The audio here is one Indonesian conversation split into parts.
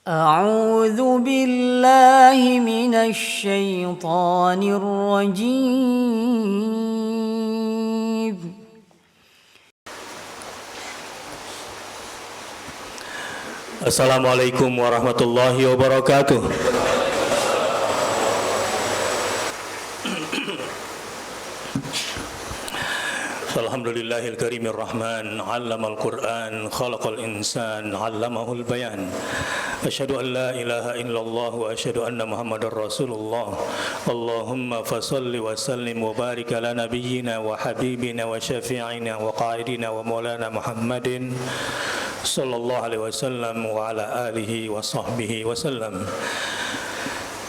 أعوذ بالله من الشيطان الرجيم. Assalamualaikum warahmatullahi wabarakatuh. Alhamdulillahil karimir rahman, 'allamal Qur'an, khalaqal insan, 'allamahul bayan. Asyhadu an la ilaha illallah wa asyhadu anna Muhammadar Rasulullah. Allahumma fashalli wa sallim wa barik ala nabiyyina wa habibina wa syafi'ina wa qa'idina wa maulana Muhammadin sallallahu alaihi wasallam wa ala alihi wa sahbihi wasallam.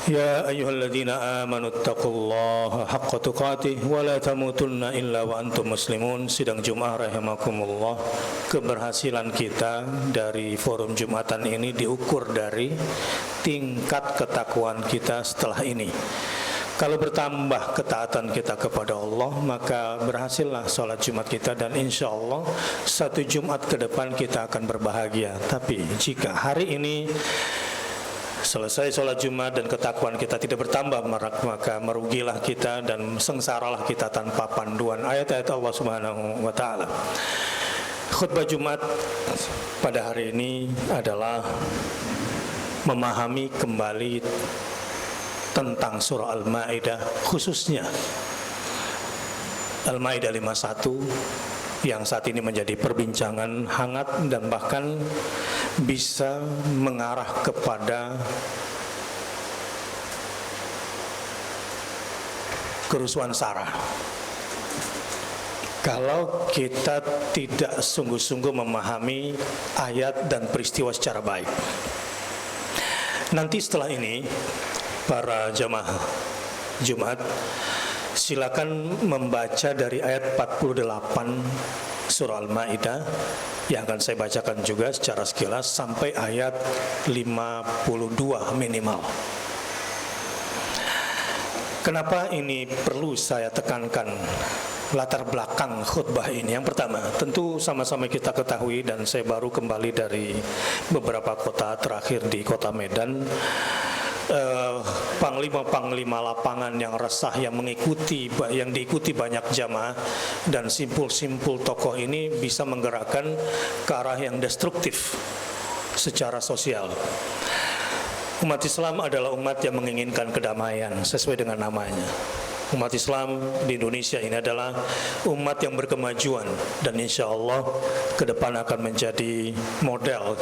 Ya ayyuhalladzina amanu taqullaha haqqa tuqatih wa la tamutunna illa wa antum muslimun. Sidang Jumat rahimakumullah. Keberhasilan kita dari forum Jumatan ini diukur dari tingkat ketakwaan kita setelah ini. Kalau bertambah ketaatan kita kepada Allah, maka berhasillah sholat Jumat kita, dan insya Allah satu Jumat ke depan kita akan berbahagia. Tapi jika hari ini selesai sholat Jumat dan ketakwaan kita tidak bertambah, maka merugilah kita dan sengsaralah kita tanpa panduan ayat-ayat Allah Subhanahu wa Ta'ala. Khutbah Jumat pada hari ini adalah memahami kembali tentang surah Al-Ma'idah, khususnya Al-Ma'idah 51 yang saat ini menjadi perbincangan hangat dan bahkan bisa mengarah kepada kerusuhan sara kalau kita tidak sungguh-sungguh memahami ayat dan peristiwa secara baik. Nanti setelah ini, para jamaah Jumat, silakan membaca dari ayat 48 surah Al-Ma'idah yang akan saya bacakan juga secara sekilas sampai ayat 52 minimal. Kenapa ini perlu saya tekankan latar belakang khutbah ini? Yang pertama, tentu sama-sama kita ketahui, dan saya baru kembali dari beberapa kota, terakhir di kota Medan. Panglima-panglima lapangan yang resah, yang diikuti banyak jamaah, dan simpul-simpul tokoh ini bisa menggerakkan ke arah yang destruktif secara sosial. Umat Islam adalah umat yang menginginkan kedamaian sesuai dengan namanya. Umat Islam di Indonesia ini adalah umat yang berkemajuan, dan insya Allah ke depan akan menjadi model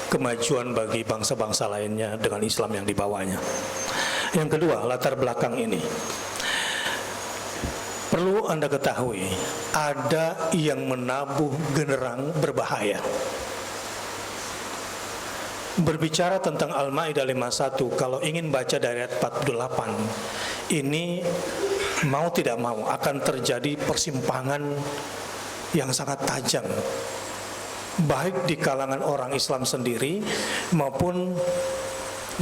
kemajuan bagi bangsa-bangsa lainnya dengan Islam yang dibawanya. Yang kedua, latar belakang ini perlu Anda ketahui, ada yang menabuh generang berbahaya. Berbicara tentang Al-Ma'idah 51, kalau ingin baca dari ayat 48, ini mau tidak mau akan terjadi persimpangan yang sangat tajam, baik di kalangan orang Islam sendiri maupun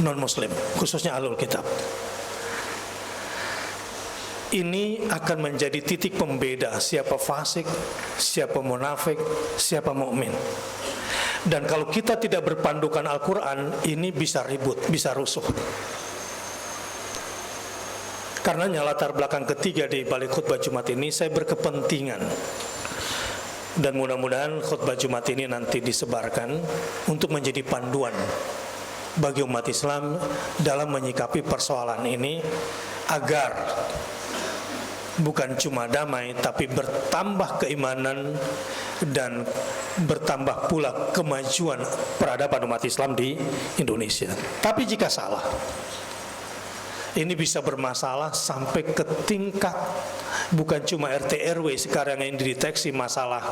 non-Muslim, khususnya Ahlul Kitab. Ini akan menjadi titik pembeda siapa fasik, siapa munafik, siapa mukmin. Dan kalau kita tidak berpandukan Al-Quran, ini bisa ribut, bisa rusuh. Karenanya latar belakang ketiga di balik khutbah Jumat ini, saya berkepentingan, dan mudah-mudahan khutbah Jumat ini nanti disebarkan untuk menjadi panduan bagi umat Islam dalam menyikapi persoalan ini, agar bukan cuma damai, tapi bertambah keimanan dan bertambah pula kemajuan peradaban umat Islam di Indonesia. Tapi jika salah, ini bisa bermasalah sampai ke tingkat bukan cuma RT RW sekarang yang dideteksi masalah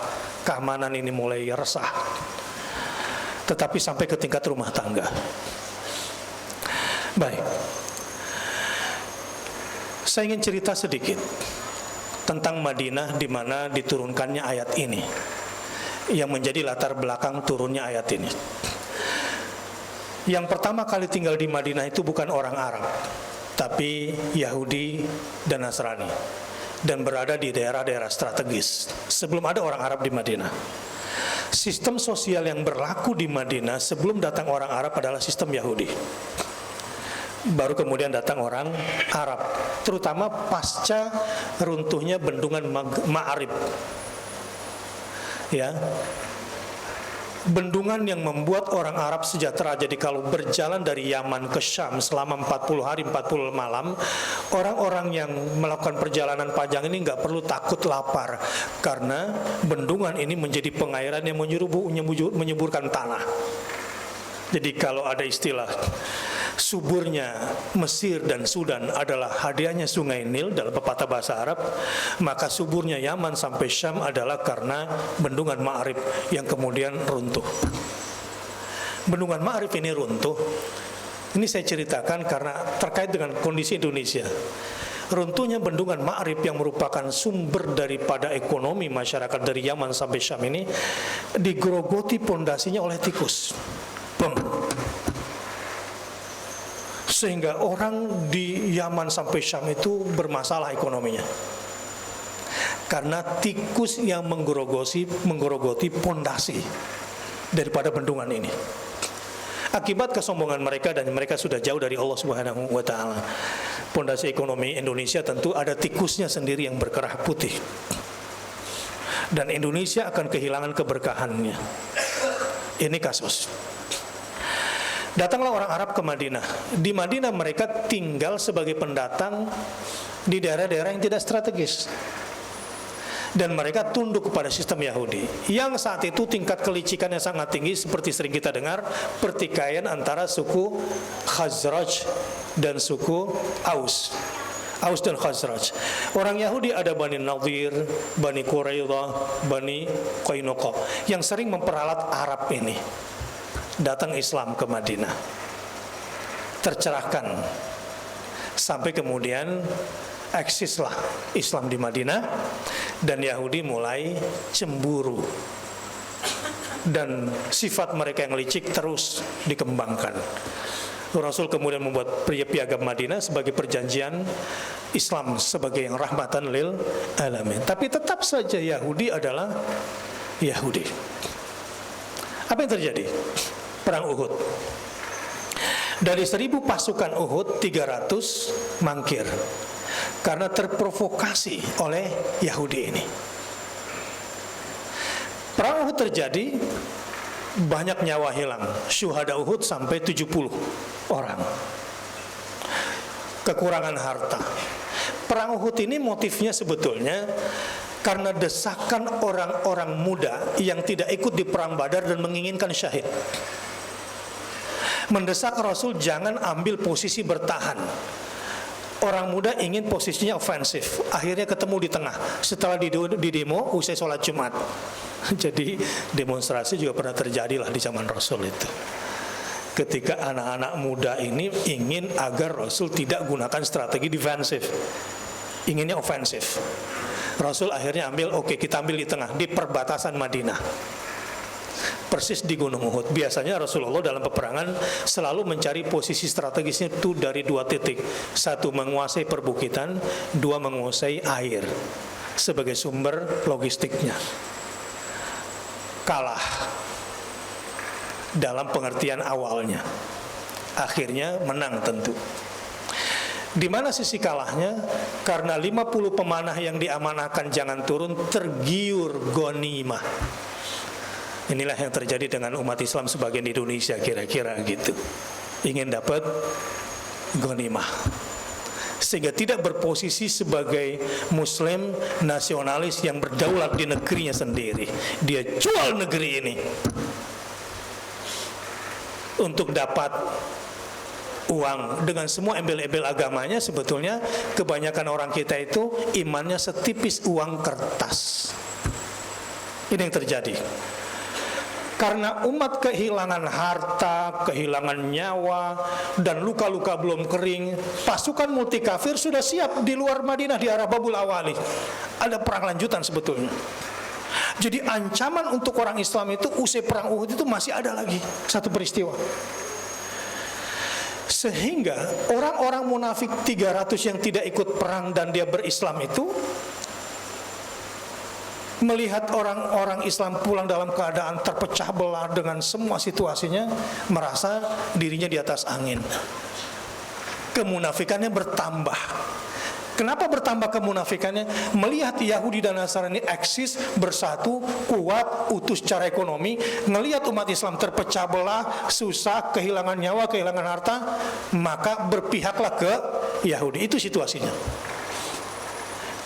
keamanan ini mulai resah, tetapi sampai ke tingkat rumah tangga. Baik, saya ingin cerita sedikit tentang Madinah di mana diturunkannya ayat ini, yang menjadi latar belakang turunnya ayat ini. Yang pertama kali tinggal di Madinah itu bukan orang Arab, tapi Yahudi dan Nasrani, dan berada di daerah-daerah strategis sebelum ada orang Arab di Madinah. Sistem sosial yang berlaku di Madinah sebelum datang orang Arab adalah sistem Yahudi. Baru kemudian datang orang Arab, terutama pasca runtuhnya bendungan Ma'arib. Ya. Bendungan yang membuat orang Arab sejahtera. Jadi kalau berjalan dari Yaman ke Syam selama 40 hari 40 malam, orang-orang yang melakukan perjalanan panjang ini nggak perlu takut lapar, karena bendungan ini menjadi pengairan yang menyuburkan tanah. Jadi kalau ada istilah suburnya Mesir dan Sudan adalah hadiahnya sungai Nil dalam pepatah bahasa Arab, maka suburnya Yaman sampai Syam adalah karena bendungan Ma'arib yang kemudian runtuh. Bendungan Ma'arib ini runtuh. Ini saya ceritakan karena terkait dengan kondisi Indonesia. Runtuhnya bendungan Ma'arib yang merupakan sumber daripada ekonomi masyarakat dari Yaman sampai Syam ini digerogoti pondasinya oleh tikus. Sehingga orang di Yaman sampai Syam itu bermasalah ekonominya, karena tikus yang menggerogoti pondasi daripada bendungan ini. Akibat kesombongan mereka, dan mereka sudah jauh dari Allah Subhanahu wa taala. Pondasi ekonomi Indonesia tentu ada tikusnya sendiri yang berkerah putih. Dan Indonesia akan kehilangan keberkahannya. Ini kasus. Datanglah orang Arab ke Madinah. Di Madinah mereka tinggal sebagai pendatang di daerah-daerah yang tidak strategis, dan mereka tunduk kepada sistem Yahudi yang saat itu tingkat kelicikannya sangat tinggi, seperti sering kita dengar pertikaian antara suku Khazraj dan suku Aus dan Khazraj. Orang Yahudi ada Bani Nadir, Bani Quraidah, Bani Qainuqa yang sering memperalat Arab ini. Datang Islam ke Madinah, tercerahkan, sampai kemudian eksislah Islam di Madinah, dan Yahudi mulai cemburu, dan sifat mereka yang licik terus dikembangkan. Rasul kemudian membuat piagam Madinah sebagai perjanjian Islam sebagai yang rahmatan lil alamin. Tapi tetap saja Yahudi adalah Yahudi. Apa yang terjadi? Perang Uhud. Dari 1000 pasukan Uhud, 300 mangkir karena terprovokasi oleh Yahudi ini. Perang Uhud terjadi, banyak nyawa hilang. Syuhada Uhud sampai 70 orang. Kekurangan harta. Perang Uhud ini motifnya sebetulnya karena desakan orang-orang muda yang tidak ikut di perang Badar dan menginginkan syahid. Mendesak Rasul jangan ambil posisi bertahan. Orang muda ingin posisinya ofensif. Akhirnya ketemu di tengah setelah di demo usai sholat Jumat. Jadi demonstrasi juga pernah terjadi lah di zaman Rasul itu, ketika anak-anak muda ini ingin agar Rasul tidak gunakan strategi defensif, inginnya ofensif. Rasul akhirnya kita ambil di tengah, di perbatasan Madinah, persis di Gunung Uhud. Biasanya Rasulullah dalam peperangan selalu mencari posisi strategisnya itu dari 2 titik. 1, menguasai perbukitan. 2, menguasai air sebagai sumber logistiknya. Kalah dalam pengertian awalnya, akhirnya menang tentu. Di mana sisi kalahnya? Karena 50 pemanah yang diamanahkan jangan turun tergiur ghanimah. Inilah yang terjadi dengan umat Islam sebagian di Indonesia kira-kira gitu. Ingin dapat ghanimah, sehingga tidak berposisi sebagai muslim nasionalis yang berdaulat di negerinya sendiri. Dia jual negeri ini untuk dapat uang. Dengan semua embel-embel agamanya, sebetulnya kebanyakan orang kita itu imannya setipis uang kertas. Ini yang terjadi. Karena umat kehilangan harta, kehilangan nyawa, dan luka-luka belum kering, pasukan multi kafir sudah siap di luar Madinah di arah Babul Awali. Ada perang lanjutan sebetulnya. Jadi ancaman untuk orang Islam itu usai perang Uhud itu masih ada lagi satu peristiwa. Sehingga orang-orang munafik 300 yang tidak ikut perang dan dia berislam itu melihat orang-orang Islam pulang dalam keadaan terpecah belah dengan semua situasinya, merasa dirinya di atas angin. Kemunafikannya bertambah. Kenapa bertambah kemunafikannya? Melihat Yahudi dan Nasrani eksis, bersatu, kuat, utuh secara ekonomi, ngelihat umat Islam terpecah belah, susah, kehilangan nyawa, kehilangan harta, maka berpihaklah ke Yahudi. Itu situasinya.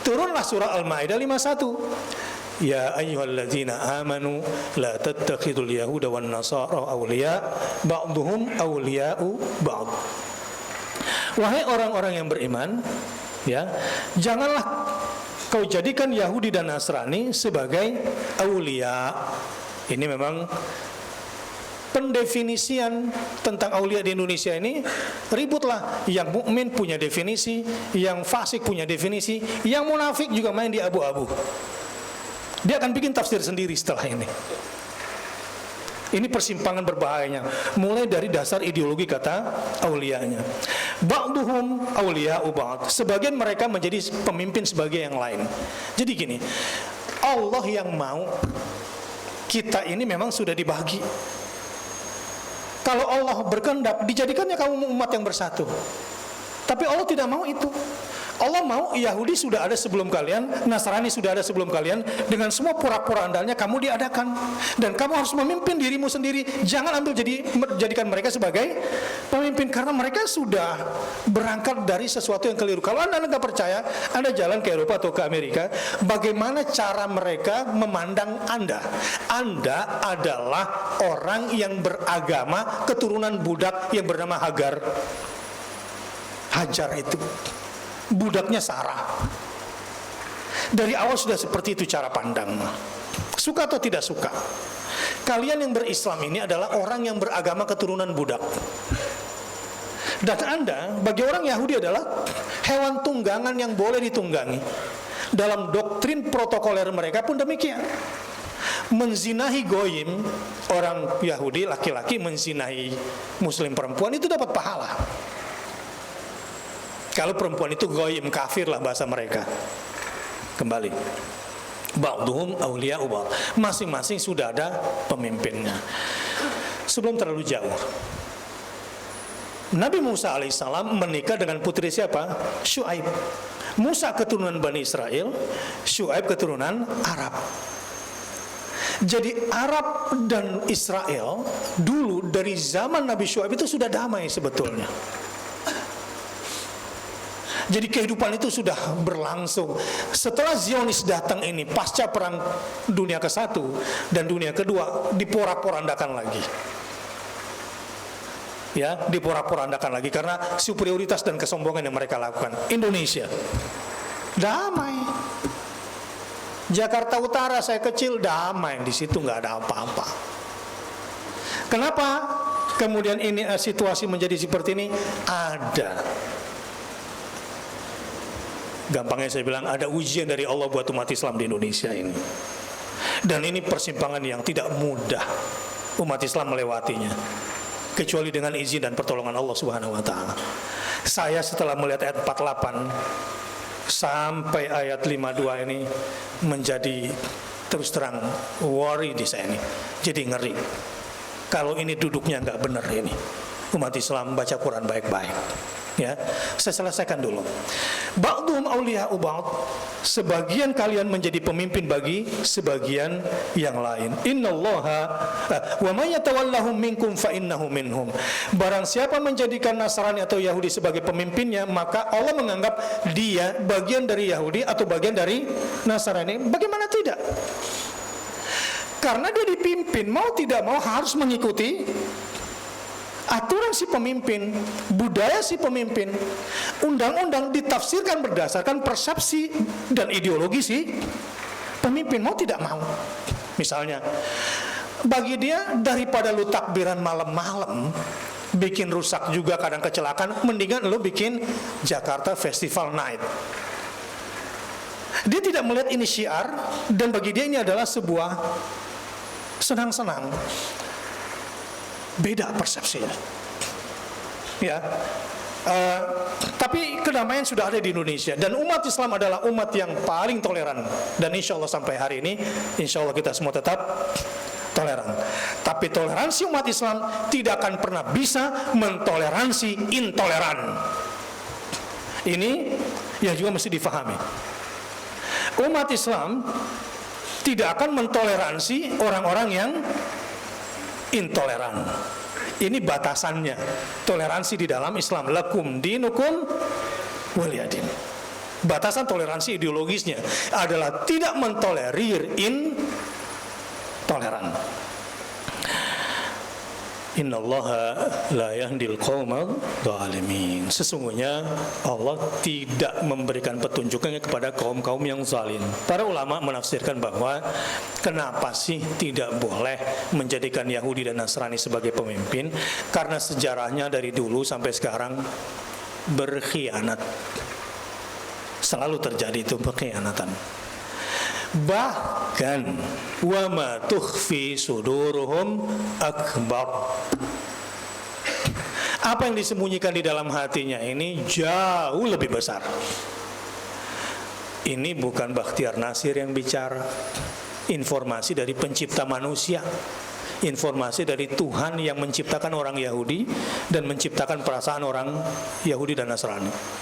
Turunlah surah Al-Maidah 51. Ya ayyuhalladzina amanu la tattakhidul yahuda wan nasara awliya ba'dhum awliya'u ba'd. Wahai orang-orang yang beriman, ya, janganlah kau jadikan Yahudi dan Nasrani sebagai aulia. Ini memang pendefinisian tentang aulia di Indonesia ini ributlah. Yang mukmin punya definisi, yang fasik punya definisi, yang munafik juga main di abu-abu. Dia akan bikin tafsir sendiri setelah ini. Ini persimpangan berbahayanya, mulai dari dasar ideologi kata aulianya. Ba'duhum awliya'u ba'd. Sebagian mereka menjadi pemimpin sebagai yang lain. Jadi gini, Allah yang mau kita ini memang sudah dibagi. Kalau Allah berkehendak, dijadikannya kamu umat yang bersatu. Tapi Allah tidak mau itu. Allah mau Yahudi sudah ada sebelum kalian, Nasrani sudah ada sebelum kalian, dengan semua pura-pura andalnya kamu diadakan, dan kamu harus memimpin dirimu sendiri. Jangan jadikan mereka sebagai pemimpin, karena mereka sudah berangkat dari sesuatu yang keliru. Kalau Anda nggak percaya, Anda jalan ke Eropa atau ke Amerika, bagaimana cara mereka memandang Anda? Anda adalah orang yang beragama keturunan budak yang bernama Hajar itu. Budaknya Sarah. Dari awal sudah seperti itu cara pandang. Suka atau tidak suka, kalian yang berislam ini adalah orang yang beragama keturunan budak. Dan Anda bagi orang Yahudi adalah hewan tunggangan yang boleh ditunggangi. Dalam doktrin protokoler mereka pun demikian. Menzinahi goyim, orang Yahudi laki-laki menzinahi muslim perempuan, itu dapat pahala. Kalau perempuan itu goyim, kafir lah bahasa mereka. Kembali, ba'duhum awliya'u ba'd. Masing-masing sudah ada pemimpinnya. Sebelum terlalu jauh, Nabi Musa alaihissalam menikah dengan putri siapa? Syuaib. Musa keturunan Bani Israel, Syuaib keturunan Arab. Jadi Arab dan Israel dulu dari zaman Nabi Syuaib itu sudah damai sebetulnya. Jadi kehidupan itu sudah berlangsung. Setelah Zionis datang ini, pasca perang dunia ke-1 dan dunia kedua, diporak-porandakan lagi. Ya, diporak-porandakan lagi karena superioritas dan kesombongan yang mereka lakukan. Indonesia damai. Jakarta Utara saya kecil damai, di situ nggak ada apa-apa. Kenapa kemudian ini situasi menjadi seperti ini? Ada, gampangnya saya bilang, ada ujian dari Allah buat umat Islam di Indonesia ini. Dan ini persimpangan yang tidak mudah umat Islam melewatinya, kecuali dengan izin dan pertolongan Allah Subhanahu wa taala. Saya setelah melihat ayat 48 sampai ayat 52 ini menjadi terus terang worry di saya ini. Jadi ngeri. Kalau ini duduknya nggak benar ini. Umat Islam baca Quran baik-baik. Ya, saya selesaikan dulu. Ba'dhum awliya'u ba'd. Sebagian kalian menjadi pemimpin bagi sebagian yang lain. Innallaha wa may yatawallahum minkum fa innahu minhum. Barang siapa menjadikan Nasrani atau Yahudi sebagai pemimpinnya, maka Allah menganggap dia bagian dari Yahudi atau bagian dari Nasrani. Bagaimana tidak? Karena dia dipimpin, mau tidak mau harus mengikuti aturan si pemimpin, budaya si pemimpin. Undang-undang ditafsirkan berdasarkan persepsi dan ideologi si pemimpin, mau tidak mau. Misalnya, bagi dia daripada lu takbiran malam-malam, bikin rusak juga kadang kecelakaan, mendingan lu bikin Jakarta Festival Night. Dia tidak melihat ini syiar, dan bagi dia ini adalah sebuah senang-senang. Beda persepsinya. Ya. Tapi kedamaian sudah ada di Indonesia, dan umat Islam adalah umat yang paling toleran. Dan insya Allah sampai hari ini, insya Allah kita semua tetap toleran. Tapi toleransi umat Islam tidak akan pernah bisa mentoleransi intoleran. Ini yang juga mesti difahami. Umat Islam tidak akan mentoleransi orang-orang yang intoleran. Ini batasannya toleransi di dalam Islam. Lakum dinukum waliyadin. Batasan toleransi ideologisnya adalah tidak mentolerir intoleran. Innallaha la yahdil qaumal zalimin. Sesungguhnya Allah tidak memberikan petunjuknya kepada kaum-kaum yang zalim. Para ulama menafsirkan bahwa kenapa sih tidak boleh menjadikan Yahudi dan Nasrani sebagai pemimpin? Karena sejarahnya dari dulu sampai sekarang berkhianat. Selalu terjadi itu pengkhianatan. Bahkan wa ma tukhfi suduruhum akbar. Apa yang disembunyikan di dalam hatinya ini jauh lebih besar. Ini bukan Bakhtiar Nasir yang bicara. Informasi dari pencipta manusia, informasi dari Tuhan yang menciptakan orang Yahudi dan menciptakan perasaan orang Yahudi dan Nasrani.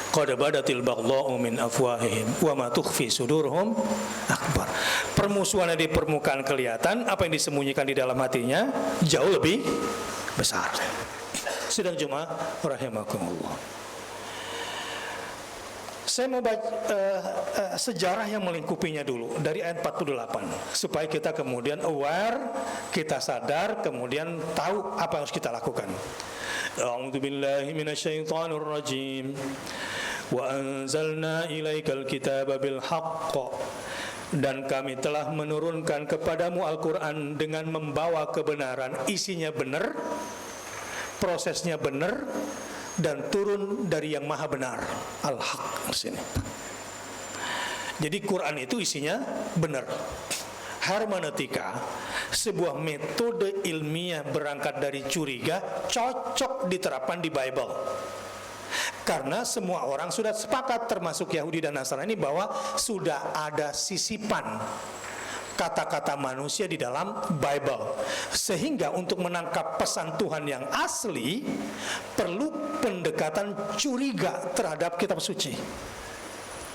Qad badatil baghdha'u min afwahihim wa ma tukhfi sudurhum akbar. Permusuhan di permukaan kelihatan, apa yang disembunyikan di dalam hatinya jauh lebih besar. Sidang Jumat rahimakumullah. Saya mau baca sejarah yang melingkupinya dulu dari ayat 48 supaya kita kemudian aware, kita sadar, kemudian tahu apa yang harus kita lakukan. A'udzu billahi minasyaitonir rajim. Wa anzalna ilaikal kitaba bil haqq. Dan kami telah menurunkan kepadamu Al-Quran dengan membawa kebenaran. Isinya benar, prosesnya benar, dan turun dari yang maha benar. Al-Haq di sini. Jadi Quran itu isinya benar. Hermeneutika, sebuah metode ilmiah berangkat dari curiga, cocok diterapkan di Bible. Karena semua orang sudah sepakat, termasuk Yahudi dan Nasrani, bahwa sudah ada sisipan kata-kata manusia di dalam Bible. Sehingga untuk menangkap pesan Tuhan yang asli, perlu pendekatan curiga terhadap kitab suci.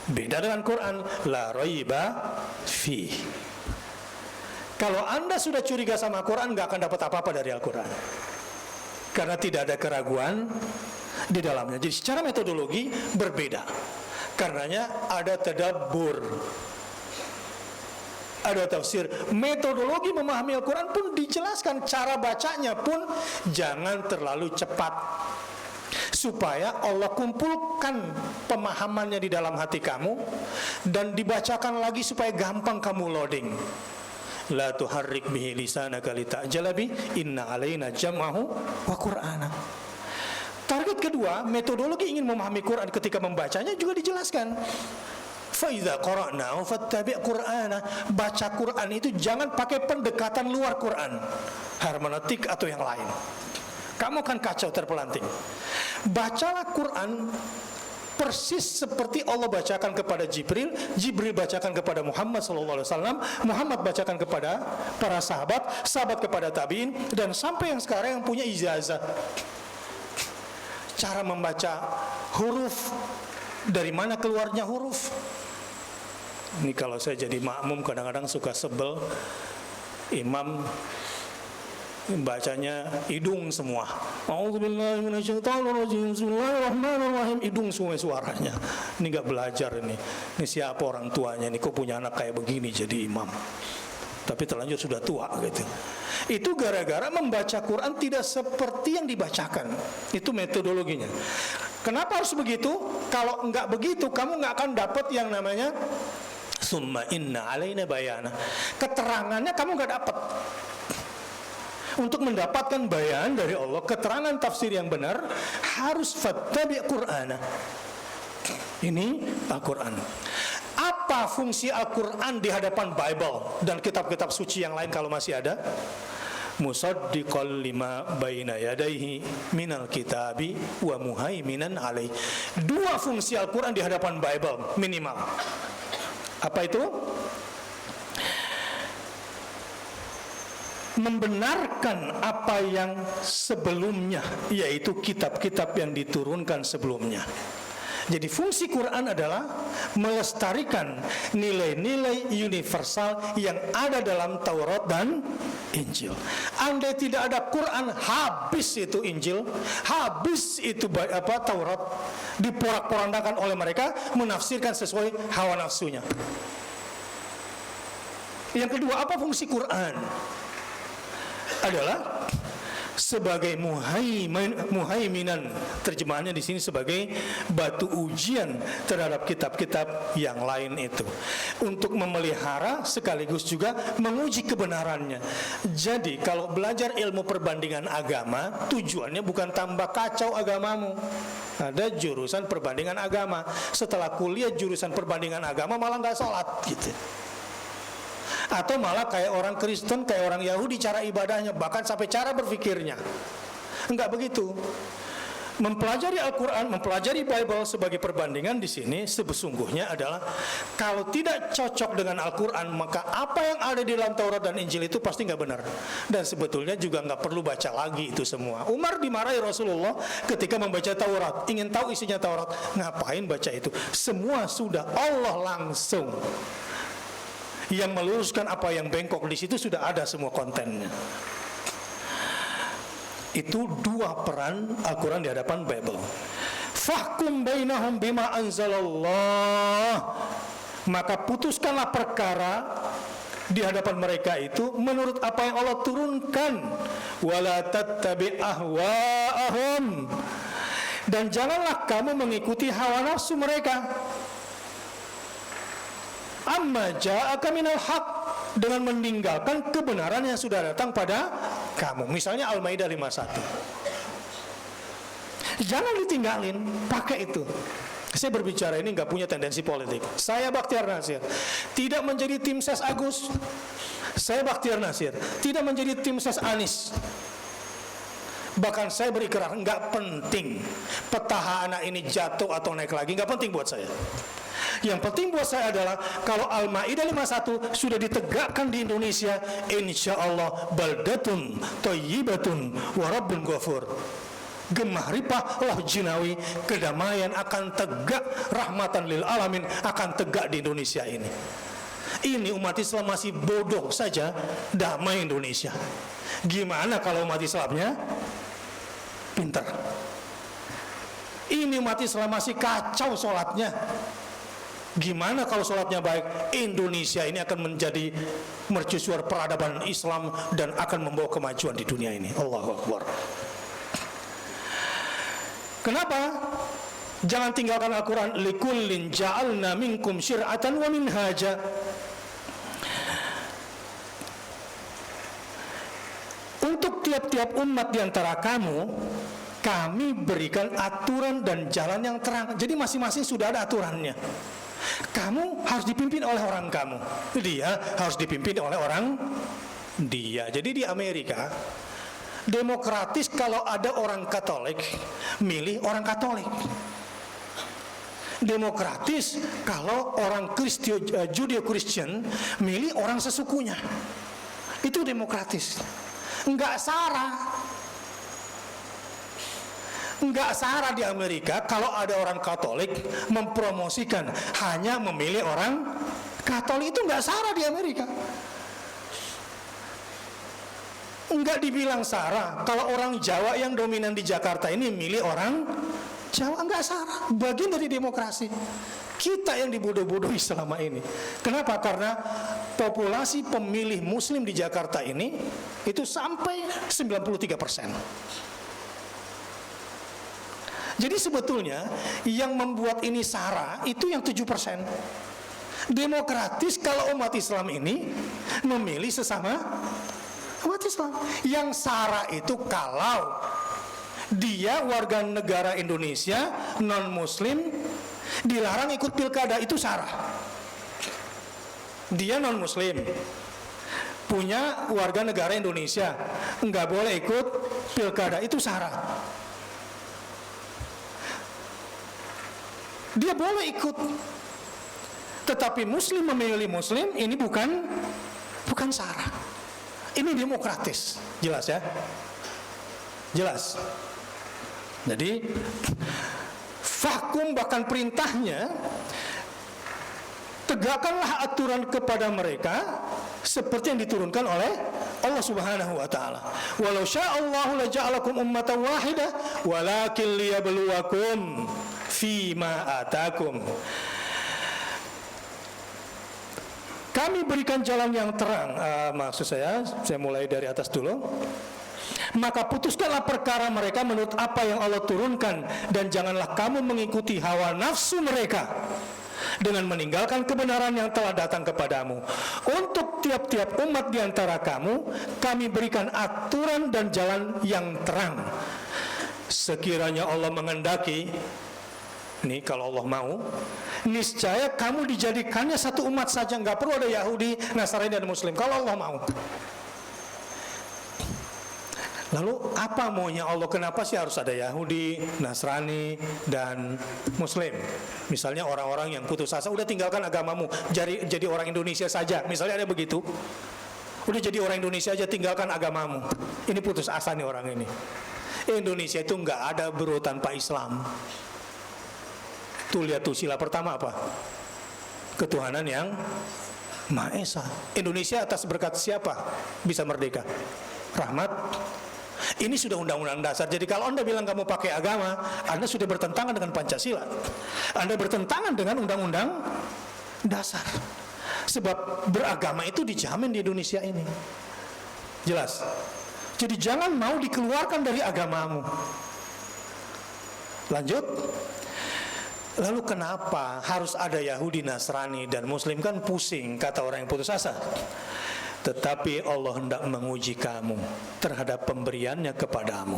Beda dengan Quran, la raiba fi. Kalau Anda sudah curiga sama Quran, gak akan dapat apa-apa dari Al-Quran. Karena tidak ada keraguan di dalamnya. Jadi secara metodologi berbeda. Karenanya ada tadabbur, ada tafsir. Metodologi memahami Al-Quran pun dijelaskan. Cara bacanya pun jangan terlalu cepat, supaya Allah kumpulkan pemahamannya di dalam hati kamu dan dibacakan lagi supaya gampang kamu loading. La tuharrik bihi lisanaka lita'jala bi inna alaina jam'ahu wa qur'ana. Target kedua, metodologi ingin memahami Quran ketika membacanya juga dijelaskan. Fa idza qara'nahu fattabi' qur'ana. Baca Quran itu jangan pakai pendekatan luar Quran, hermeneutik atau yang lain. Kamu akan kacau terpelanting. Bacalah Quran persis seperti Allah bacakan kepada Jibril, Jibril bacakan kepada Muhammad SAW, Muhammad bacakan kepada para sahabat, sahabat kepada tabi'in, dan sampai yang sekarang yang punya ijazah. Cara membaca huruf, dari mana keluarnya huruf. Ini kalau saya jadi makmum kadang-kadang suka sebel, imam bacanya hidung semua. A'udzubillahi minasyaitonirrajim. Bismillahirrahmanirrahim. Hidung semua suaranya. Ini enggak belajar ini. Ini siapa orang tuanya nih, kok punya anak kayak begini jadi imam. Tapi terlanjur sudah tua gitu. Itu gara-gara membaca Quran tidak seperti yang dibacakan. Itu metodologinya. Kenapa harus begitu? Kalau enggak begitu, kamu enggak akan dapat yang namanya summa inna alaina bayana. Keterangannya kamu enggak dapat. Untuk mendapatkan bayan dari Allah, keterangan tafsir yang benar, harus fattabi' Qur'ana. Ini Al-Quran. Apa fungsi Al-Quran di hadapan Bible dan kitab-kitab suci yang lain kalau masih ada? musaddiqal lima baina yadayhi minal kitabi wa muhaiminan alaih. Dua fungsi Al-Quran di hadapan Bible minimal. Apa itu? Membenarkan apa yang sebelumnya, yaitu kitab-kitab yang diturunkan sebelumnya. Jadi fungsi Quran adalah melestarikan nilai-nilai universal yang ada dalam Taurat dan Injil. Andai tidak ada Quran, habis itu Injil, habis itu Taurat, diporak-porandakan oleh mereka, menafsirkan sesuai hawa nafsunya. Yang kedua, apa fungsi Quran? Adalah sebagai muhaiminan, terjemahannya di sini sebagai batu ujian terhadap kitab-kitab yang lain itu, untuk memelihara sekaligus juga menguji kebenarannya. Jadi kalau belajar ilmu perbandingan agama, tujuannya bukan tambah kacau agamamu. Ada jurusan perbandingan agama, setelah kuliah jurusan perbandingan agama malah nggak sholat gitu. Atau malah kayak orang Kristen, kayak orang Yahudi cara ibadahnya, bahkan sampai cara berpikirnya. Enggak begitu. Mempelajari Al-Quran, mempelajari Bible sebagai perbandingan di sini sesungguhnya adalah kalau tidak cocok dengan Al-Quran, maka apa yang ada di dalam Taurat dan Injil itu pasti nggak benar. Dan sebetulnya juga nggak perlu baca lagi itu semua. Umar dimarahi Rasulullah ketika membaca Taurat, ingin tahu isinya Taurat, ngapain baca itu? Semua sudah Allah langsung yang meluruskan apa yang bengkok, di situ sudah ada semua kontennya. Itu dua peran Al-Quran di hadapan Bible. Fahkum bainahum bima anzalallah, maka putuskanlah perkara di hadapan mereka itu menurut apa yang Allah turunkan. Wala tattabi ahwa'ahum, dan janganlah kamu mengikuti hawa nafsu mereka. Amma ja'aka minal haq, dengan meninggalkan kebenaran yang sudah datang pada kamu. Misalnya Al-Maidah 51. Jangan ditinggalin, pakai itu. Saya berbicara ini nggak punya tendensi politik. Saya Bakhtiar Nasir, tidak menjadi tim ses Agus. Saya Bakhtiar Nasir, tidak menjadi tim ses Anies. Bahkan saya berikrar, nggak penting petahana ini jatuh atau naik lagi, nggak penting buat saya. Yang penting buat saya adalah kalau Al-Maidah 51 sudah ditegakkan di Indonesia, insya Allah baldatun thayyibatun wa rabbun ghafur. Gemah ripah loh jinawi, kedamaian akan tegak, rahmatan lil alamin akan tegak di Indonesia ini. Ini umat Islam masih bodoh saja, damai Indonesia. Gimana kalau umat Islamnya pintar? Ini umat Islam masih kacau sholatnya. Gimana kalau sholatnya baik? Indonesia ini akan menjadi mercusuar peradaban Islam dan akan membawa kemajuan di dunia ini. Allahu Akbar. Kenapa? Jangan tinggalkan Al-Quran. Likullin ja'alna minkum syir'atan wa minhaja. Untuk tiap-tiap umat di antara kamu, kami berikan aturan dan jalan yang terang. Jadi masing-masing sudah ada aturannya. Kamu harus dipimpin oleh orang kamu, dia harus dipimpin oleh orang dia. Jadi di Amerika demokratis, kalau ada orang Katolik milih orang Katolik. Demokratis kalau orang Judeo-Christian milih orang sesukunya. Itu demokratis. Enggak sara. Enggak sara di Amerika kalau ada orang Katolik mempromosikan hanya memilih orang Katolik. Itu enggak sara di Amerika. Enggak dibilang sara kalau orang Jawa yang dominan di Jakarta ini milih orang Jawa. Enggak sara, bagian dari demokrasi. Kita yang dibodoh-bodohi selama ini. Kenapa? Karena populasi pemilih Muslim di Jakarta ini itu sampai 93%. Jadi sebetulnya yang membuat ini sara itu yang 7%. Demokratis kalau umat Islam ini memilih sesama umat Islam. Yang sara itu kalau dia warga negara Indonesia, non Muslim, dilarang ikut pilkada, itu sara. Dia non Muslim, punya warga negara Indonesia, nggak boleh ikut pilkada, itu syarat. Dia boleh ikut, tetapi muslim memilih muslim ini bukan syarat. Ini demokratis, jelas ya? Jelas. Jadi fahkum, bahkan perintahnya, tegakkanlah aturan kepada mereka seperti yang diturunkan oleh Allah Subhanahu wa taala. Walau sya'allahu laja'alakum ummatan wahidah walakin liyabluwakum fima atakum. Kami berikan jalan yang terang. Maksud saya mulai dari atas dulu. Maka putuskanlah perkara mereka menurut apa yang Allah turunkan, dan janganlah kamu mengikuti hawa nafsu mereka dengan meninggalkan kebenaran yang telah datang kepadamu. Untuk tiap-tiap umat di antara kamu kami berikan aturan dan jalan yang terang. Sekiranya Allah menghendaki, nih kalau Allah mau, niscaya kamu dijadikannya satu umat saja, nggak perlu ada Yahudi, Nasrani dan Muslim, kalau Allah mau. Lalu apa maunya Allah? Kenapa sih harus ada Yahudi, Nasrani, dan Muslim? Misalnya orang-orang yang putus asa, udah tinggalkan agamamu, jadi orang Indonesia saja. Misalnya ada begitu, udah jadi orang Indonesia aja, tinggalkan agamamu. Ini putus asa nih orang ini. Indonesia itu nggak ada bro tanpa Islam. Tuh lihat tuh, sila pertama apa? Ketuhanan yang Maha Esa. Indonesia atas berkat siapa bisa merdeka? Rahmat. Ini sudah undang-undang dasar. Jadi kalau Anda bilang kamu pakai agama, Anda sudah bertentangan dengan Pancasila. Anda bertentangan dengan undang-undang dasar. Sebab beragama itu dijamin di Indonesia ini. Jelas. Jadi jangan mau dikeluarkan dari agamamu. Lanjut. Lalu kenapa harus ada Yahudi, Nasrani, dan Muslim? Kan pusing, kata orang yang putus asa. Tetapi Allah hendak menguji kamu terhadap pemberiannya kepadamu.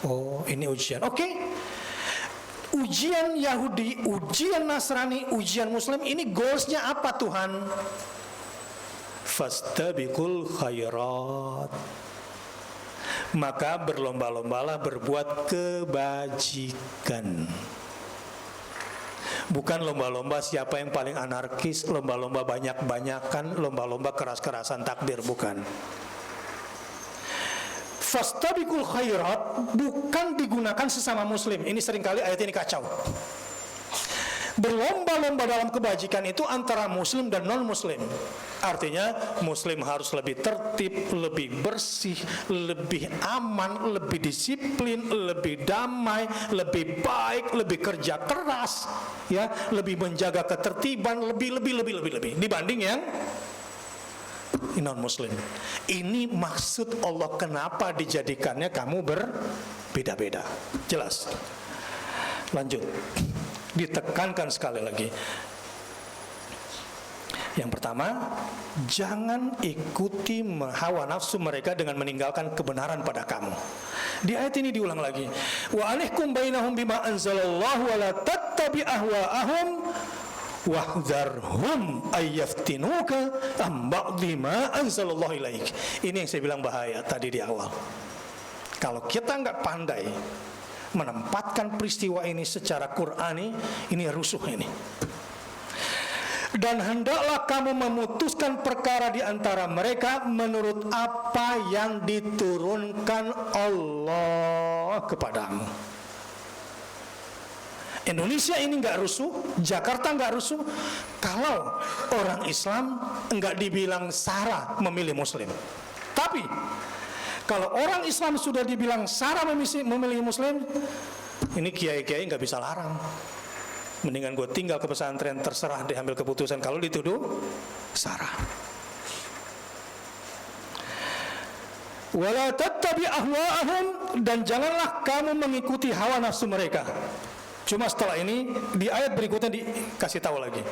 Oh, ini ujian. Oke. Ujian Yahudi, ujian Nasrani, ujian Muslim, ini goalsnya apa Tuhan? Fastabiqul khairat. Maka berlomba-lombalah berbuat kebajikan. Bukan lomba-lomba siapa yang paling anarkis, lomba-lomba banyak-banyakan, lomba-lomba keras-kerasan takbir, bukan. Fastabiqul khairat bukan digunakan sesama muslim. Ini seringkali ayat ini kacau. Berlomba-lomba dalam kebajikan itu antara muslim dan non-muslim. Artinya muslim harus lebih tertib, lebih bersih, lebih aman, lebih disiplin, lebih damai, lebih baik, lebih kerja keras, ya, lebih menjaga ketertiban, lebih dibanding yang non-muslim. Ini maksud Allah kenapa dijadikannya kamu berbeda-beda. Jelas. Lanjut. Ditekankan sekali lagi. Yang pertama, jangan ikuti hawa nafsu mereka dengan meninggalkan kebenaran pada kamu. Di ayat ini diulang lagi. Wa alaikum bainahum bima anzalallahu wa la tattabi ahwa'ahum wahdharhum ayyaftinuka am ba'dhi ma anzalallahu ilaik. Ini yang saya bilang bahaya tadi di awal. Kalau kita nggak pandai menempatkan peristiwa ini secara Qur'ani, ini rusuh ini. Dan hendaklah kamu memutuskan perkara di antara mereka menurut apa yang diturunkan Allah kepadamu. Indonesia ini nggak rusuh, Jakarta nggak rusuh kalau orang Islam nggak dibilang sara memilih Muslim. Tapi kalau orang Islam sudah dibilang sara memilih Muslim, ini kiai-kiai nggak bisa larang. Mendingan gue tinggal ke pesantren, terserah diambil keputusan kalau dituduh sara. Wala tattabi ahwa'ahum, dan janganlah kamu mengikuti hawa nafsu mereka. Cuma setelah ini di ayat berikutnya dikasih tahu lagi.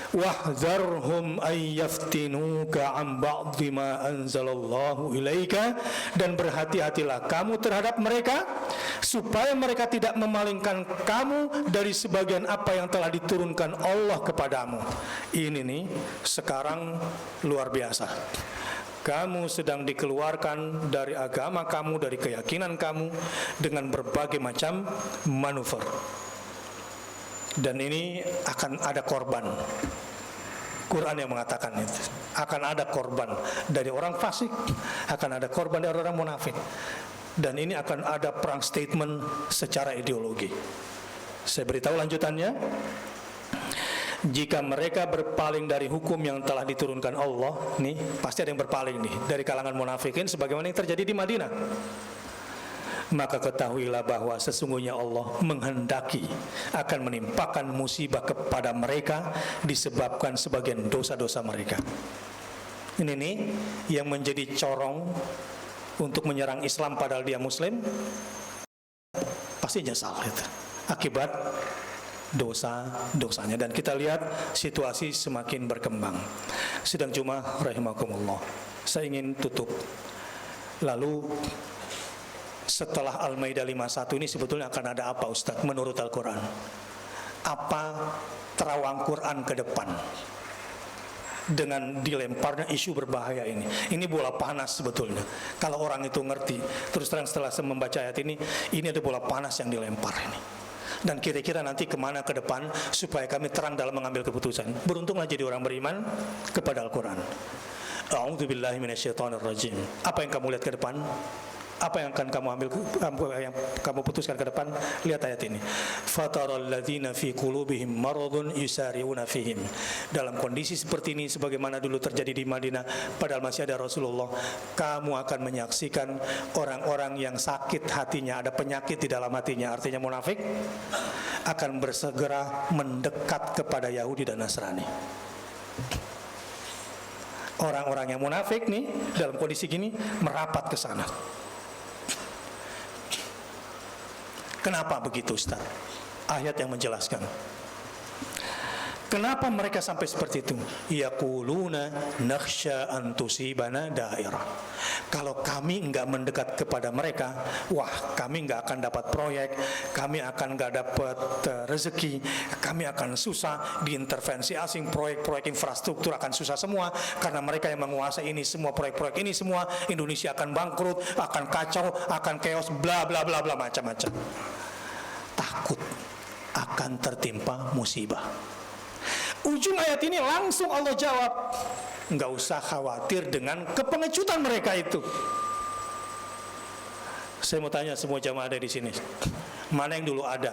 Wahdharhum ayyaftinuka an ba'dhi ma anzalallahu ilaika, dan berhati-hatilah kamu terhadap mereka supaya mereka tidak memalingkan kamu dari sebagian apa yang telah diturunkan Allah kepadamu. Ini nih sekarang luar biasa. kamu sedang dikeluarkan dari agama kamu, dari keyakinan kamu dengan berbagai macam manuver. Dan ini akan ada korban. Quran yang mengatakan itu. Akan ada korban dari orang fasik, akan ada korban dari orang munafik. Dan ini akan ada perang statement secara ideologi. Saya beritahu lanjutannya. Jika mereka berpaling dari hukum yang telah diturunkan Allah, nih pasti ada yang berpaling nih dari kalangan munafikin, sebagaimana yang terjadi di Madinah. Maka ketahuilah bahwa sesungguhnya Allah menghendaki akan menimpakan musibah kepada mereka disebabkan sebagian dosa-dosa mereka. Ini nih yang menjadi corong untuk menyerang Islam padahal dia Muslim, pasti nyesal itu akibat dosa-dosanya. Dan kita lihat situasi semakin berkembang. Sidang Jumat rahimakumullah, saya ingin tutup. Lalu setelah Al-Maidah 51 ini sebetulnya akan ada apa Ustaz menurut Al-Quran? Apa terawang Quran ke depan dengan dilemparnya isu berbahaya ini? Ini bola panas sebetulnya. Kalau orang itu ngerti, terus terang setelah saya membaca ayat ini ada bola panas yang dilempar ini. Dan kira-kira nanti kemana ke depan supaya kami terang dalam mengambil keputusan. Beruntunglah jadi orang beriman kepada Al-Quran. A'udzubillahi minasyaitonirrajim. Apa yang kamu lihat ke depan? Apa yang akan kamu ambil, yang kamu putuskan ke depan? Lihat ayat ini. Fataral ladzina fi qulubihim maradun yusari'una fihim. Dalam kondisi seperti ini, sebagaimana dulu terjadi di Madinah padahal masih ada Rasulullah, kamu akan menyaksikan orang-orang yang sakit hatinya, ada penyakit di dalam hatinya, artinya munafik, akan bersegera mendekat kepada Yahudi dan Nasrani. Orang-orang yang munafik nih dalam kondisi gini merapat ke sana. Kenapa begitu Ustaz? Ayat yang menjelaskan. Kenapa mereka sampai seperti itu? Yaquluna nakhsha an tusibana dairah. Kalau kami enggak mendekat kepada mereka, wah kami enggak akan dapat proyek, kami akan enggak dapat rezeki, kami akan susah diintervensi asing, proyek-proyek infrastruktur akan susah semua karena mereka yang menguasai ini semua, proyek-proyek ini semua, Indonesia akan bangkrut, akan kacau, akan chaos, bla bla bla bla macam-macam. Takut akan tertimpa musibah. Ujung ayat ini langsung Allah jawab, nggak usah khawatir dengan kepengecutan mereka itu. Saya mau tanya semua jamaah ada di sini, mana yang dulu ada?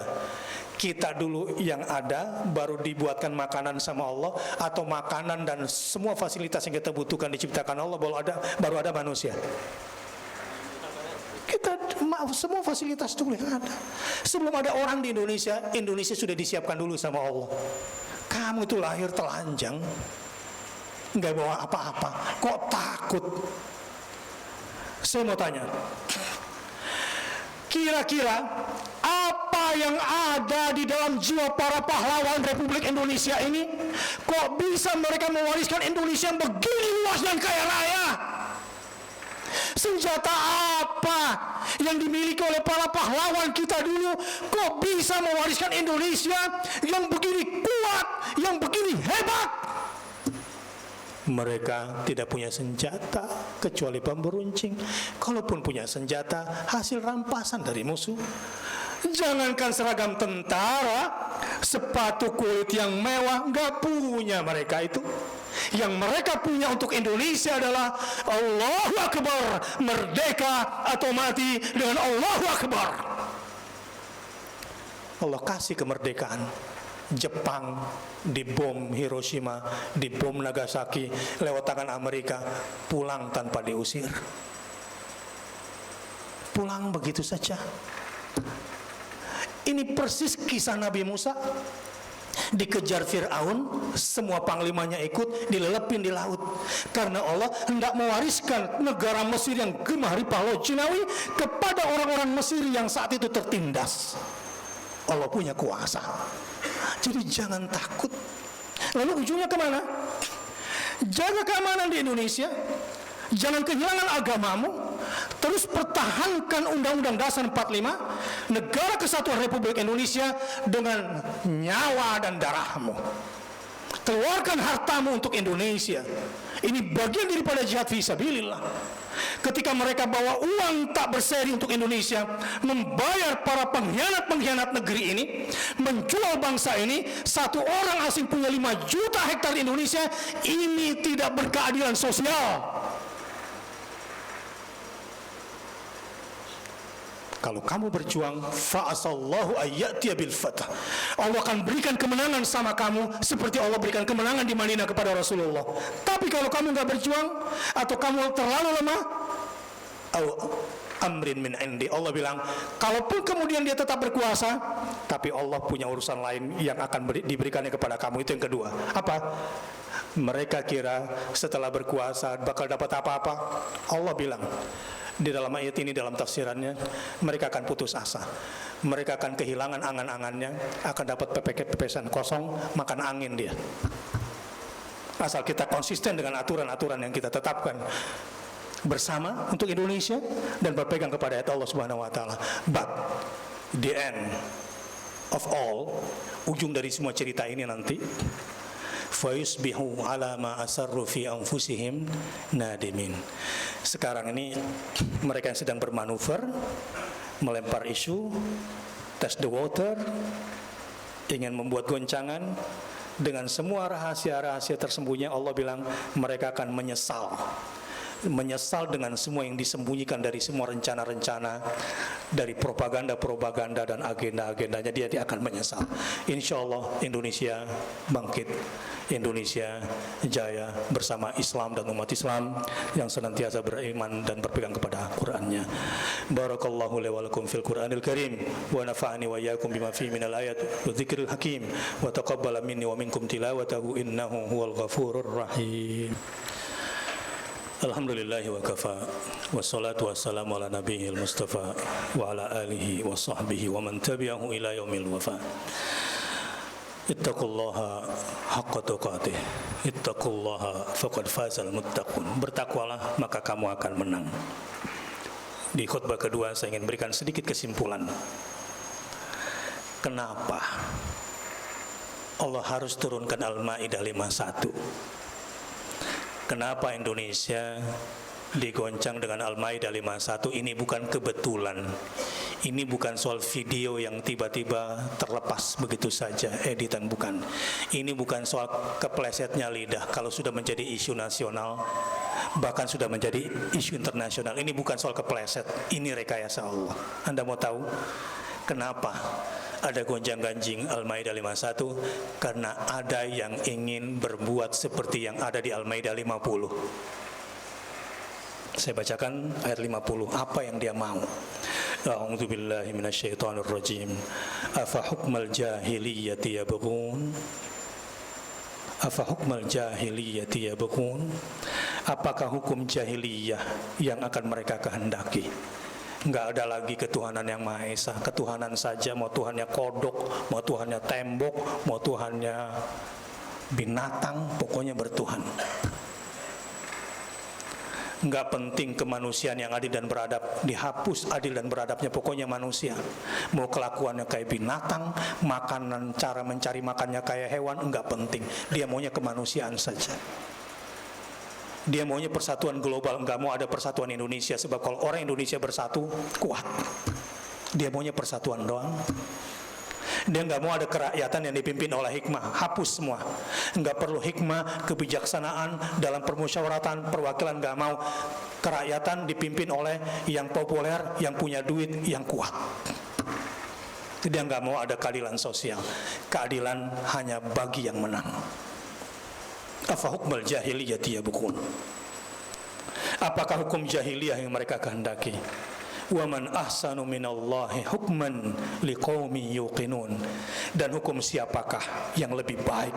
Kita dulu yang ada baru dibuatkan makanan sama Allah, atau makanan dan semua fasilitas yang kita butuhkan diciptakan Allah baru ada manusia? Kita semua fasilitas dulu yang ada. Sebelum ada orang di Indonesia, Indonesia sudah disiapkan dulu sama Allah. Kamu itu lahir telanjang, nggak bawa apa-apa, kok takut? Saya mau tanya, kira-kira apa yang ada di dalam jiwa para pahlawan Republik Indonesia ini? Kok bisa mereka mewariskan Indonesia yang begini luas dan kaya raya? Senjata apa yang dimiliki oleh para pahlawan kita dulu kok bisa mewariskan Indonesia yang begini kuat, yang begini hebat? Mereka tidak punya senjata kecuali bambu runcing. Kalaupun punya senjata, hasil rampasan dari musuh. Jangankan seragam tentara, sepatu kulit yang mewah nggak punya mereka itu. Yang mereka punya untuk Indonesia adalah Allahu Akbar, merdeka atau mati dengan Allahu Akbar. Allah kasih kemerdekaan. Jepang dibom Hiroshima, dibom Nagasaki lewat tangan Amerika, pulang tanpa diusir. Pulang begitu saja. Ini persis kisah Nabi Musa. Dikejar Fir'aun, semua panglimanya ikut, dilelepin di laut. Karena Allah hendak mewariskan negara Mesir yang gemah ripah laut Cinawi kepada orang-orang Mesir yang saat itu tertindas. Allah punya kuasa. Jadi jangan takut. Lalu ujungnya kemana? Jaga keamanan di Indonesia, jangan kehilangan agamamu, terus pertahankan Undang-Undang Dasar 45, Negara Kesatuan Republik Indonesia dengan nyawa dan darahmu. keluarkan hartamu untuk Indonesia. Ini bagian daripada jihad fisabilillah. Ketika mereka bawa uang tak berseri untuk Indonesia, membayar para pengkhianat-pengkhianat negeri ini, menjual bangsa ini, satu orang asing punya 5 juta hektar Indonesia, ini tidak berkeadilan sosial. Kalau kamu berjuang, fa'asallahu ayyatiya bil fath. Allah akan berikan kemenangan sama kamu seperti Allah berikan kemenangan di Madinah kepada Rasulullah. Tapi kalau kamu nggak berjuang atau kamu terlalu lemah, amrin min indi, Allah bilang, kalaupun kemudian dia tetap berkuasa, tapi Allah punya urusan lain yang akan diberikannya kepada kamu. Itu yang kedua. Apa? Mereka kira setelah berkuasa bakal dapat apa-apa. Allah bilang di dalam ayat ini, dalam tafsirannya, mereka akan putus asa, mereka akan kehilangan angan-angannya, akan dapat pepesan kosong, makan angin dia. Asal kita konsisten dengan aturan-aturan yang kita tetapkan bersama untuk Indonesia dan berpegang kepada ayat Allah Subhanahu wa taala. But the end of all, ujung dari semua cerita ini nanti, fayusbihu ala ma asarru fi anfusihim nadimin. Sekarang ini mereka yang sedang bermanuver, melempar isu, test the water, ingin membuat goncangan dengan semua rahasia-rahasia tersembunyi. Allah bilang mereka akan menyesal dengan semua yang disembunyikan dari semua rencana-rencana, dari propaganda-propaganda dan agenda-agendanya. Dia akan menyesal. Insya Allah Indonesia bangkit, Indonesia jaya bersama Islam dan umat Islam yang senantiasa beriman dan berpegang kepada Qur'annya. Barakallahu li wa lakum fil Qur'anil Karim wa nafa'ani wa iyyakum bima fihi minal ayat wa dzikril hakim wa taqabbala minni wa minkum tilawatahu innahu huwal ghafurur rahim. Alhamdulillahi wa kafa, wassalatu wassalamu ala nabiyil mustafa wa ala alihi wa sahbihi wa man tabi'ahu ila yaumil wafa. Ittaqullaha haqqa tuqatih, ittaqullaha faqad fazal muttaqun. Bertakwalah maka kamu akan menang. Di khutbah kedua saya ingin berikan sedikit kesimpulan. Kenapa Allah harus turunkan Al-Maidah 51? Kenapa Indonesia digoncang dengan Al-Maidah 51? Ini bukan kebetulan. Ini bukan soal video yang tiba-tiba terlepas begitu saja, editan, bukan. Ini bukan soal keplesetnya lidah. Kalau sudah menjadi isu nasional, bahkan sudah menjadi isu internasional, ini bukan soal kepleset. Ini rekayasa Allah. Anda mau tahu kenapa ada gonjang-ganjing Al-Maidah 51? Karena ada yang ingin berbuat seperti yang ada di Al-Maidah 50. Saya bacakan ayat 50, apa yang dia mau. A'udzu billahi minasyaitonir rajim. Afa hukmal jahiliyyati yabghun? Afa hukmal jahiliyyati yabghun? Apakah hukum jahiliyah yang akan mereka kehendaki? Enggak ada lagi ketuhanan yang Maha Esa, ketuhanan saja, mau Tuhannya kodok, mau Tuhannya tembok, mau Tuhannya binatang, pokoknya bertuhan. Enggak penting kemanusiaan yang adil dan beradab, dihapus adil dan beradabnya, pokoknya manusia. Mau kelakuannya kayak binatang, makanan, cara mencari makannya kayak hewan, enggak penting. Dia maunya kemanusiaan saja. Dia maunya persatuan global, enggak mau ada persatuan Indonesia. Sebab kalau orang Indonesia bersatu, kuat. Dia maunya persatuan doang. Dia enggak mau ada kerakyatan yang dipimpin oleh hikmah. Hapus semua. Enggak perlu hikmah, kebijaksanaan dalam permusyawaratan, perwakilan, enggak mau. Kerakyatan dipimpin oleh yang populer, yang punya duit, yang kuat. Dia enggak mau ada keadilan sosial. Keadilan hanya bagi yang menang. Afa hukmal jahiliyati yabghun? Apakah hukum jahiliyah yang mereka kehendaki? Wa man ahsanu minallahi hukman liqaumin yuqinun. Dan hukum siapakah yang lebih baik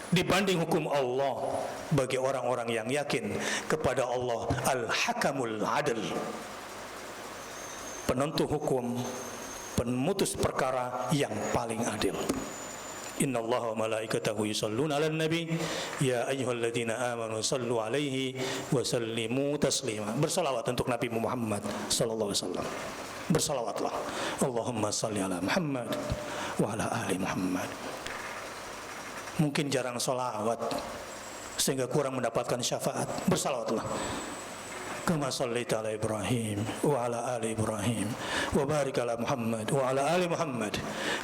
dibanding hukum Allah bagi orang-orang yang yakin kepada Allah Al-Hakamul Adil, penentu hukum, pemutus perkara yang paling adil. Innallaha wa malaikatahu yusholluna 'alan nabi ya ayyuhalladzina amanu shallu 'alaihi wa sallimu taslima. Bersalawat untuk Nabi Muhammad sallallahu alaihi wasallam. Bersalawatlah. Allahumma shalli ala Muhammad wa ala ali Muhammad. mungkin jarang sholawat sehingga kurang mendapatkan syafaat. Bersalawatlah. Kama shallaita ala Ibrahim wa ala ali Ibrahim wa barik ala Muhammad wa ala ali Muhammad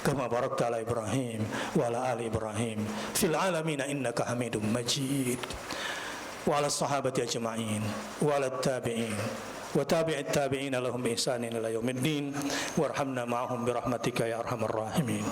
kama barakta ala Ibrahim wa ala ali Ibrahim fil alamin innaka Hamidum Majid. Wa ala sahabati ajma'in wa ala tabi'in wa tabi'it tabi'in lahum bi ihsanin ila yaumiddin warhamna ma'ahum bi rahmatika ya arhamar rahimin.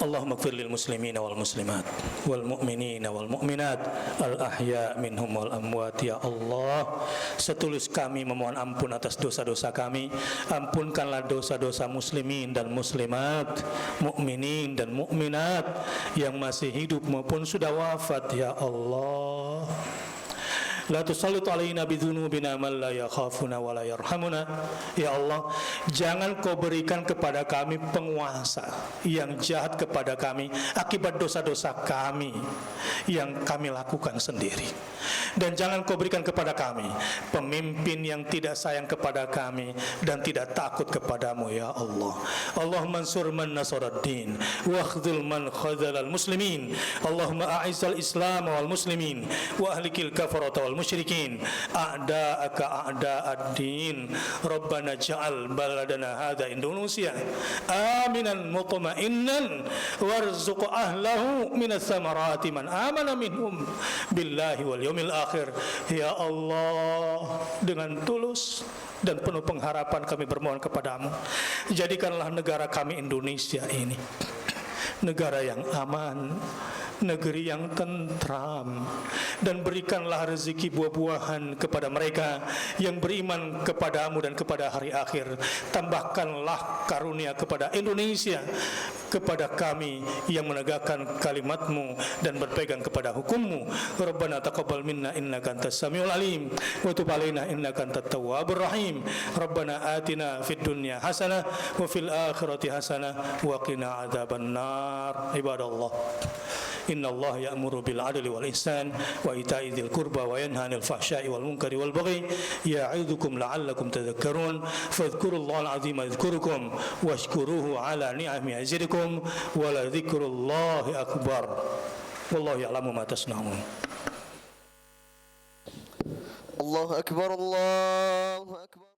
Allahumma ighfir lil muslimina wal muslimat wal mu'minina wal mu'minat al ahya minhum wal amwat ya Allah. Setulus kami memohon ampun atas dosa-dosa kami, ampunkanlah dosa-dosa muslimin dan muslimat, mukminin dan mukminat yang masih hidup maupun sudah wafat ya Allah. La tusallit alaina bidzunubina man la yakhafuna wa la yarhamuna. Ya Allah, jangan kau berikan kepada kami penguasa yang jahat kepada kami akibat dosa-dosa kami yang kami lakukan sendiri. Dan jangan kau berikan kepada kami pemimpin yang tidak sayang kepada kami dan tidak takut kepadamu ya Allah. Allahumma ansur man nasaraddin wa khdzul man khadzalal muslimin. Allahumma a'izzal islam wal muslimin wa ahlikil kafarata wal musyrikin a'da'aka a'da'ad-din. Rabbana ja'al baladana hadha Indonesia aminan mutma'innan warzuq ahlahu minas samarati man amana minhum billahi wal yaumil akhir. Ya Allah, dengan tulus dan penuh pengharapan kami bermohon kepadamu, jadikanlah negara kami Indonesia ini negara yang aman, negeri yang tentram, dan berikanlah rezeki buah-buahan kepada mereka yang beriman kepadamu dan kepada hari akhir. Tambahkanlah karunia kepada Indonesia, kepada kami yang menegakkan kalimatmu dan berpegang kepada hukummu. Rabbana taqabbal minna innaka antas samiul alim wa tub alaina innaka antat tawwabur rahim. Rabbana atina fid dunya hasanah wa fil akhirati hasanah wa qina adzabannar. Ibadallah, inna Allah ya'muru bil adli wal ihsan wa ita'i dzil qurba wa yanha 'anil fahsya'i wal munkari wal baghi ya'idzukum la'allakum tadhakkarun. Fadhkurullahal 'azima yadhkurukum washkuruhu 'ala ni'amihi yazidukum wa la dzikrullahi akbar. Wallahu ya'lamu ma tasna'un. Allahu akbar, Allahu akbar.